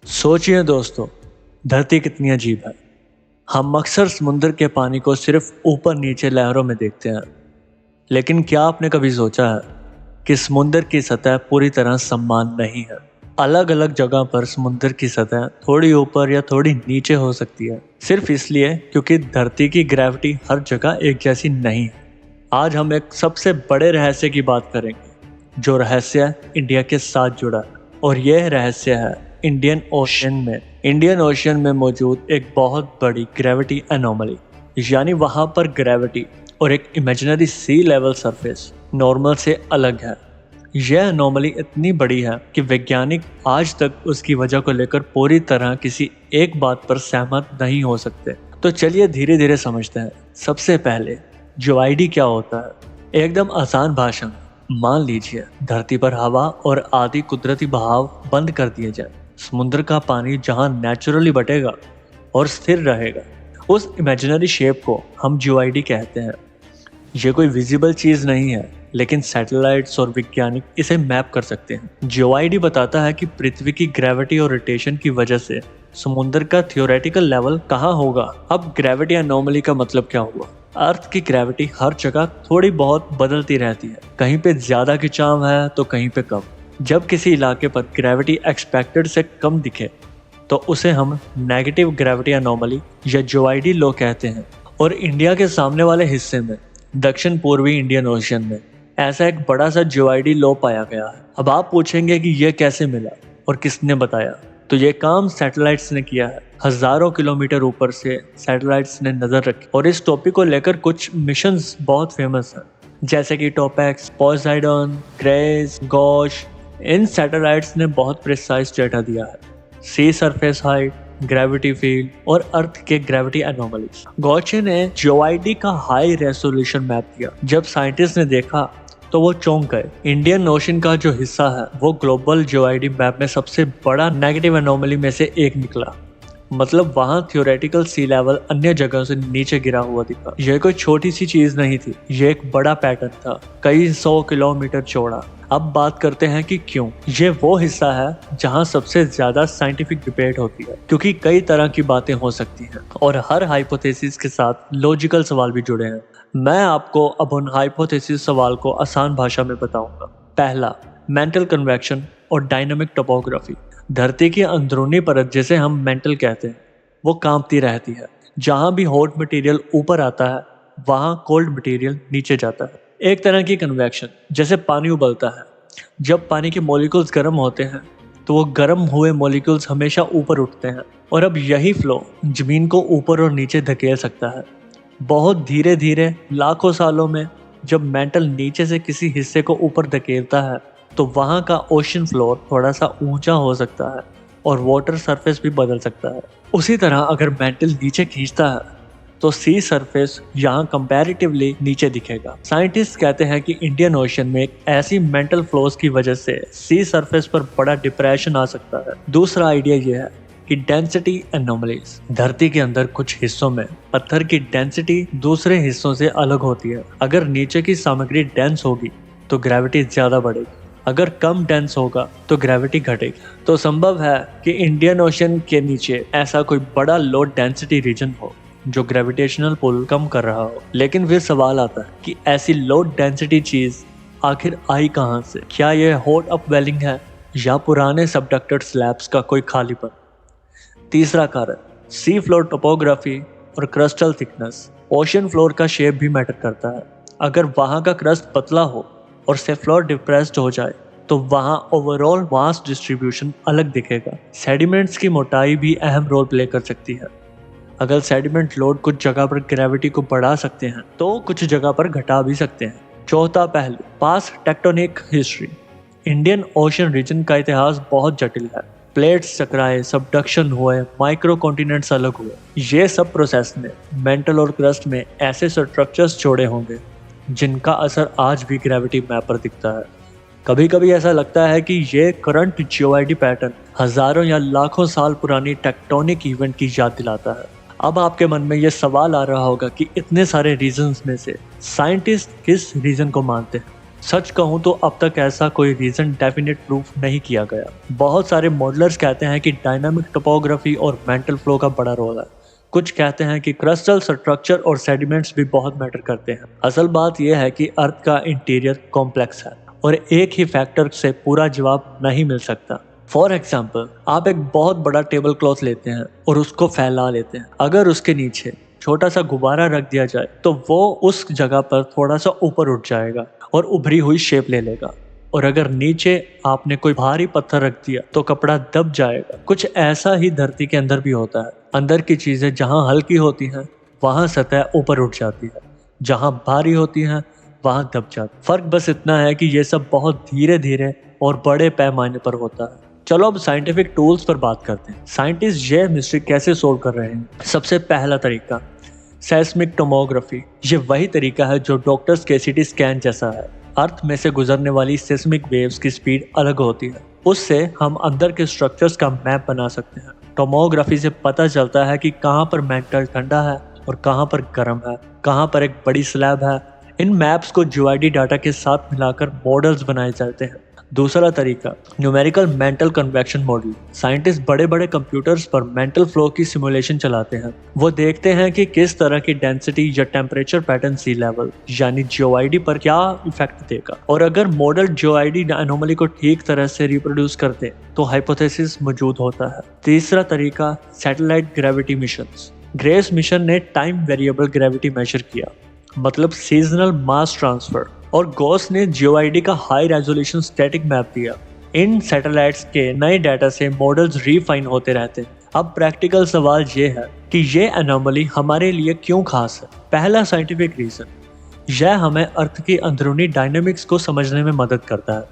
सोचिए दोस्तों, धरती कितनी अजीब है। हम अक्सर समुद्र के पानी को सिर्फ ऊपर नीचे लहरों में देखते हैं, लेकिन क्या आपने कभी सोचा है कि समुद्र की सतह पूरी तरह समान नहीं है। अलग अलग जगह पर समुद्र की सतह थोड़ी ऊपर या थोड़ी नीचे हो सकती है, सिर्फ इसलिए क्योंकि धरती की ग्रेविटी हर जगह एक जैसी नहीं है। आज हम एक सबसे बड़े रहस्य की बात करेंगे, जो रहस्य इंडिया के साथ जुड़ा है, और यह रहस्य है इंडियन ओशन में मौजूद एक बहुत बड़ी ग्रेविटी एनोमली। यानी वहां पर ग्रेविटी और एक इमेजिनरी सी लेवल सरफेस नॉर्मल से अलग है। यह एनोमली इतनी बड़ी है कि वैज्ञानिक आज तक उसकी वजह को लेकर पूरी तरह किसी एक बात पर सहमत नहीं हो सकते। तो चलिए धीरे धीरे समझते हैं। सबसे पहले जीओआईडी क्या होता है। एकदम आसान भाषा में मान लीजिए धरती पर हवा और आदि कुदरती बहाव बंद कर दिए जाए। समुद्र का पानी जहां नेचुरली बटेगा और स्थिर रहेगा, उस इमेजिनरी शेप को हम जीओआईडी कहते हैं। ये कोई विजिबल चीज नहीं है, लेकिन सैटेलाइट्स और वैज्ञानिक इसे मैप कर सकते हैं। जीओआईडी बताता है कि पृथ्वी की ग्रेविटी और रोटेशन की वजह से समुद्र का थियोरेटिकल लेवल कहाँ होगा। अब ग्रेविटी एनोमली का मतलब क्या हुआ। अर्थ की ग्रेविटी हर जगह थोड़ी बहुत बदलती रहती है, कहीं पे ज्यादा खिंचाव है तो कहीं पे कम। जब किसी इलाके पर ग्रेविटी एक्सपेक्टेड से कम दिखे तो उसे हम नेगेटिव ग्रेविटी एनोमली या जीओआईडी लो कहते हैं। और इंडिया के सामने वाले हिस्से में दक्षिण पूर्वी इंडियन ओशन में ऐसा एक बड़ा सा जीओआईडी लो पाया गया है। अब आप पूछेंगे कि यह कैसे मिला और किसने बताया। तो ये काम सैटेलाइट्स ने किया है। हजारों किलोमीटर ऊपर से सैटेलाइट्स ने नजर रखी और इस टॉपिक को लेकर कुछ मिशंस बहुत फेमस हैं, जैसे कि टोपेक्स, पोसाइडन, ग्रेस, गॉश। इन सैटेलाइट्स ने बहुत प्रिसाइज डेटा दिया है, सी सरफेस हाइट, ग्रेविटी फील्ड और अर्थ के ग्रेविटी एनोमलीज। गॉचे ने जीओआईडी का हाई रेजोल्यूशन मैप किया। जब साइंटिस्ट ने देखा तो वो चौंक गए। इंडियन ओशन का जो हिस्सा है वो ग्लोबल जीओआईडी मैप में सबसे बड़ा नेगेटिव एनोमली में से एक निकला। मतलब वहां थियोरेटिकल सी लेवल अन्य जगहों से नीचे गिरा हुआ दिखा। यह कोई छोटी सी चीज नहीं थी, यह एक बड़ा पैटर्न था, कई 100 किलोमीटर चौड़ा। अब बात करते हैं कि क्यों। ये वो हिस्सा है जहां सबसे ज्यादा साइंटिफिक डिबेट होती है, क्योंकि कई तरह की बातें हो सकती हैं और हर हाइपोथेसिस के साथ लॉजिकल सवाल भी जुड़े हैं। मैं आपको अब उन हाइपोथेसिस सवाल को आसान भाषा में बताऊंगा। पहला, मेंटल कन्वेक्शन और डायनामिक टोपोग्राफी। धरती की अंदरूनी परत, जिसे हम मेंटल कहते हैं, वो कांपती रहती है। जहां भी हॉट मटेरियल ऊपर आता है वहां कोल्ड मटेरियल नीचे जाता है। एक तरह की कन्वेक्शन, जैसे पानी उबलता है। जब पानी के मॉलिक्यूल्स गर्म होते हैं तो वो गर्म हुए मॉलिक्यूल्स हमेशा ऊपर उठते हैं, और अब यही फ्लो जमीन को ऊपर और नीचे धकेल सकता है। बहुत धीरे धीरे लाखों सालों में जब मेंटल नीचे से किसी हिस्से को ऊपर धकेलता है तो वहाँ का ओशन फ्लोर थोड़ा सा ऊंचा हो सकता है और वाटर सरफेस भी बदल सकता है। उसी तरह अगर मेंटल नीचे खींचता है तो सी सरफेस यहाँ कंपैरेटिवली नीचे दिखेगा। साइंटिस्ट कहते हैं कि इंडियन ओशन में एक ऐसी मेंटल फ्लोज की वजह से सी सरफेस पर बड़ा डिप्रेशन आ सकता है। दूसरा आइडिया यह है कि डेंसिटी एनोमलीज। धरती के अंदर कुछ हिस्सों में पत्थर की डेंसिटी दूसरे हिस्सों से अलग होती है। अगर नीचे की सामग्री डेंस होगी तो ग्रेविटी ज्यादा बढ़ेगी, अगर कम डेंस होगा तो ग्रेविटी घटेगी। तो संभव है कि इंडियन ओशन के नीचे ऐसा कोई बड़ा लो डेंसिटी रीजन हो जो ग्रेविटेशनल पुल कम कर रहा हो। लेकिन फिर सवाल आता है कि ऐसी लो डेंसिटी चीज आखिर आई कहां से। क्या यह हॉट अपवेलिंग है या पुराने सबडक्टेड स्लैब्स का कोई खालीपन। तीसरा कारण, सी फ्लोर टोपोग्राफी और क्रिस्टल थिकनेस। ओशन फ्लोर का शेप भी मैटर करता है। अगर वहां का क्रस्ट पतला हो और से फ्लोर डिप्रेस्ड हो जाए तो वहां ओवरऑल मास डिस्ट्रीब्यूशन अलग दिखेगा। सेडिमेंट्स की मोटाई भी अहम रोल प्ले कर सकती है। अगर सेडिमेंट लोड कुछ जगह पर ग्रेविटी को बढ़ा सकते हैं तो कुछ जगह पर घटा भी सकते हैं। चौथा पहलू, past tectonic history. Indian Ocean region का इतिहास बहुत जटिल है। प्लेट्स टकराए, सबडक्शन हुए, माइक्रो कॉन्टिनेंट्स अलग हुए। ये सब प्रोसेस में मेंटल और क्रस्ट में ऐसे स्ट्रक्चर्स जोड़े होंगे जिनका असर आज भी ग्रेविटी मैप पर दिखता है। कभी कभी ऐसा लगता है कि ये करंट जीओआईडी पैटर्न हजारों या लाखों साल पुरानी टेक्टोनिक इवेंट की याद दिलाता है। अब आपके मन में ये सवाल आ रहा होगा कि इतने सारे रीजंस में से साइंटिस्ट किस रीजन को मानते हैं। सच कहूँ तो अब तक ऐसा कोई रीजन डेफिनेट प्रूफ नहीं किया गया। बहुत सारे मॉडलर्स कहते हैं कि डायनामिक टोपोग्राफी और मेंटल फ्लो का बड़ा रोल है। कुछ कहते हैं कि क्रिस्टल स्ट्रक्चर और सेडिमेंट्स भी बहुत मैटर करते हैं। असल बात यह है कि अर्थ का इंटीरियर कॉम्प्लेक्स है और एक ही फैक्टर से पूरा जवाब नहीं मिल सकता। फॉर एग्जाम्पल, आप एक बहुत बड़ा टेबल क्लॉथ लेते हैं और उसको फैला लेते हैं। अगर उसके नीचे छोटा सा गुब्बारा रख दिया जाए तो वो उस जगह पर थोड़ा सा ऊपर उठ जाएगा और उभरी हुई शेप ले लेगा। और अगर नीचे आपने कोई भारी पत्थर रख दिया तो कपड़ा दब जाएगा। कुछ ऐसा ही धरती के अंदर भी होता है। अंदर की चीजें जहाँ हल्की होती हैं वहाँ सतह ऊपर उठ जाती है, जहाँ भारी होती हैं वहाँ दब जाती है। फर्क बस इतना है कि ये सब बहुत धीरे धीरे और बड़े पैमाने पर होता है। चलो अब साइंटिफिक टूल्स पर बात करते हैं। साइंटिस्ट ये मिस्ट्री कैसे सोल्व कर रहे हैं। सबसे पहला तरीका सेस्मिक टोमोग्राफी। ये वही तरीका है जो डॉक्टर्स के सीटी स्कैन जैसा है। अर्थ में से गुजरने वाली सेस्मिक वेव्स की स्पीड अलग होती है। उससे हम अंदर के स्ट्रक्चर्स का मैप बना सकते हैं। टोमोग्राफी से पता चलता है कि कहाँ पर मेटल ठंडा है और कहाँ पर गर्म है, कहाँ पर एक बड़ी स्लैब है। इन मैप्स को जीओआईडी डाटा के साथ मिलाकर मॉडल्स बनाए जाते हैं। दूसरा तरीका numerical mental convection model. Scientist बड़े बड़े कंप्यूटर्स पर मेंटल फ्लो की सिमुलेशन चलाते हैं। वो देखते हैं कि किस तरह की डेंसिटी या टेम्परेचर पैटर्न सी लेवल यानी जीओआईडी पर क्या इफेक्ट देगा। और अगर मॉडल जीओआईडी एनोमली को ठीक तरह से रिप्रोड्यूस करते तो हाइपोथेसिस मौजूद होता है। तीसरा तरीका satellite gravity missions. Grace mission ने टाइम वेरिएबल ग्रेविटी मेजर किया, मतलब सीजनल मास ट्रांसफर। और गॉस ने जीओआईडी का हाई रेजोल्यूशन स्टैटिक मैप दिया। इन सैटेलाइट्स के नए डाटा से मॉडल्स रिफाइन होते रहते हैं। अब प्रैक्टिकल सवाल ये है कि ये एनोमली हमारे लिए क्यों खास है। पहला साइंटिफिक रीजन, यह हमें अर्थ की अंदरूनी डायनामिक्स को समझने में मदद करता है।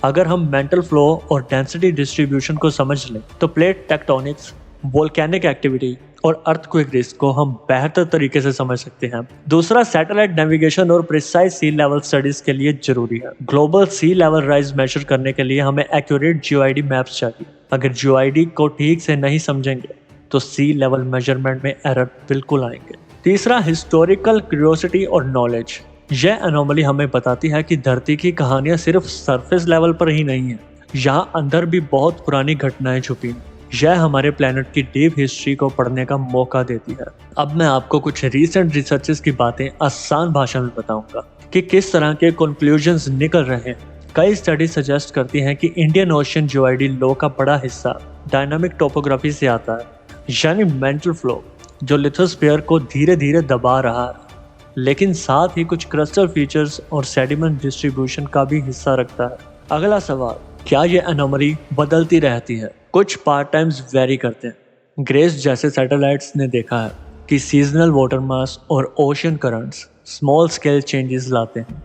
अगर हम मेंटल फ्लो और डेंसिटी डिस्ट्रीब्यूशन को समझ लें तो प्लेट टेक्टोनिक्स, वोल्केनिक एक्टिविटी और अर्थक्वेक रिस्क को हम बेहतर तरीके से समझ सकते हैं। दूसरा, सैटेलाइट नेविगेशन और प्रिसाइज सी लेवल स्टडीज के लिए जरूरी है। ग्लोबल सी लेवल राइज मेजर करने के लिए हमें एक्यूरेट जीओआईडी मैप्स चाहिए। अगर जीओआईडी को ठीक से नहीं समझेंगे तो सी लेवल मेजरमेंट में एरर बिल्कुल आएंगे। तीसरा, हिस्टोरिकल क्यूरियोसिटी और नॉलेज। यह एनोमली हमें बताती है कि धरती की कहानियां सिर्फ सरफेस लेवल पर ही नहीं है, यहाँ अंदर भी बहुत पुरानी घटनाएं छुपी हैं। यह हमारे प्लेनेट की डीप हिस्ट्री को पढ़ने का मौका देती है। अब मैं आपको कुछ रीसेंट रिसर्चेस की बातें आसान भाषा में बताऊंगा कि किस तरह के कंक्लूजन्स निकल रहे हैं। कई स्टडी सजेस्ट करती हैं कि इंडियन ओशन जीओआईडी लो का बड़ा हिस्सा डायनामिक टोपोग्राफी से आता है, यानी मेंटल फ्लो जो लिथोस्फीयर को धीरे धीरे दबा रहा है। लेकिन साथ ही कुछ क्रिस्टल फीचर्स और सेडिमेंट डिस्ट्रीब्यूशन का भी हिस्सा रखता है। अगला सवाल, क्या ये एनोमली बदलती रहती है। कुछ पार्ट टाइम्स वेरी करते हैं। ग्रेस जैसे सैटेलाइट्स ने देखा है कि सीजनल वाटर मास और ocean currents small scale changes लाते हैं,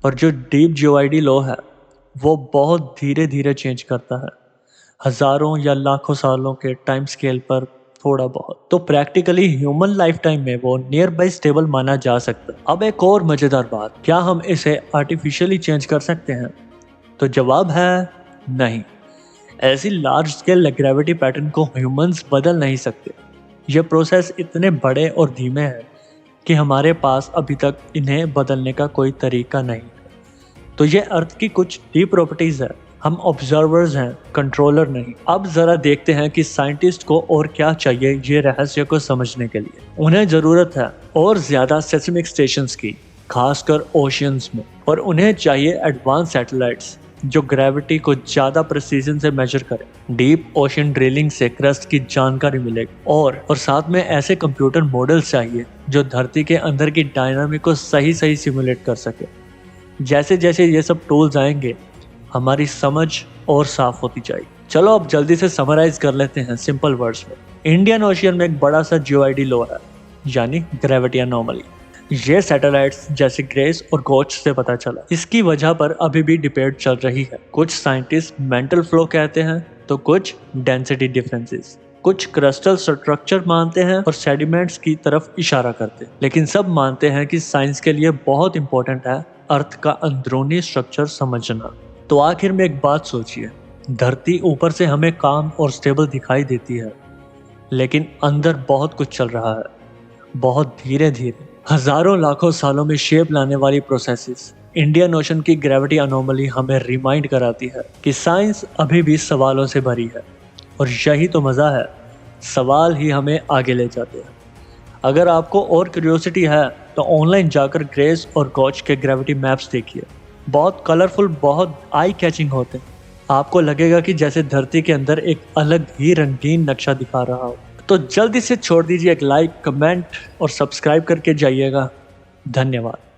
पर जो डीप जीओआईडी लो है वो बहुत धीरे धीरे चेंज करता है, हजारों या लाखों सालों के टाइम स्केल पर थोड़ा बहुत। तो प्रैक्टिकली ह्यूमन लाइफ टाइम में वो नियर बाई स्टेबल माना जा सकता है। अब एक और मजेदार बात, क्या हम इसे आर्टिफिशियली चेंज कर सकते हैं? तो जवाब है नहीं। ऐसी लार्ज स्केल ग्रेविटी पैटर्न को ह्यूमंस बदल नहीं सकते। ये प्रोसेस इतने बड़े और धीमे हैं कि हमारे पास अभी तक इन्हें बदलने का कोई तरीका नहीं है। तो ये अर्थ की कुछ डीप प्रॉपर्टीज है। हम ऑब्जर्वर्स हैं, कंट्रोलर नहीं। अब जरा देखते हैं कि साइंटिस्ट को और क्या चाहिए ये रहस्य को समझने के लिए। उन्हें जरूरत है और ज्यादा सेस्मिक स्टेशंस की, खासकर ओशियंस में, और उन्हें चाहिए एडवांस सैटेलाइट्स जो ग्रेविटी को ज्यादा प्रिसीजन से मेजर करें। डीप ओशन ड्रिलिंग से क्रस्ट की जानकारी मिलेगी और साथ में ऐसे कंप्यूटर मॉडल्स चाहिए जो धरती के अंदर की डायनामिक को सही सिमुलेट कर सके। जैसे जैसे ये सब टूल्स आएंगे हमारी समझ और साफ होती जाएगी। चलो अब जल्दी से समराइज कर लेते हैं सिंपल वर्ड्स में। इंडियन ओशियन में एक बड़ा सा जीओआईडी लो है, यानी ग्रेविटी एनोमली। ये सैटेलाइट्स जैसे ग्रेस और गोच से पता चला। इसकी वजह पर अभी भी डिबेट चल रही है। कुछ साइंटिस्ट मेंटल फ्लो कहते हैं तो कुछ डेंसिटी डिफरेंसेस, कुछ क्रिस्टल स्ट्रक्चर मानते हैं और सेडिमेंट्स की तरफ इशारा करते हैं। लेकिन सब मानते हैं कि साइंस के लिए बहुत इंपॉर्टेंट है अर्थ का अंदरूनी स्ट्रक्चर समझना। तो आखिर में एक बात सोचिए, धरती ऊपर से हमें काम और स्टेबल दिखाई देती है, लेकिन अंदर बहुत कुछ चल रहा है, बहुत धीरे धीरे, हजारों लाखों सालों में शेप लाने वाली प्रोसेसेस इंडियन ओशन की ग्रेविटी अनोमली हमें रिमाइंड कराती है कि साइंस अभी भी सवालों से भरी है, और यही तो मज़ा है, सवाल ही हमें आगे ले जाते हैं। अगर आपको और क्यूरियोसिटी है तो ऑनलाइन जाकर ग्रेस और गॉच के ग्रेविटी मैप्स देखिए। बहुत कलरफुल, बहुत आई कैचिंग होते हैं। आपको लगेगा कि जैसे धरती के अंदर एक अलग ही रंगीन नक्शा दिखा रहा हो। तो जल्दी से छोड़ दीजिए एक लाइक, कमेंट और सब्सक्राइब करके जाइएगा। धन्यवाद।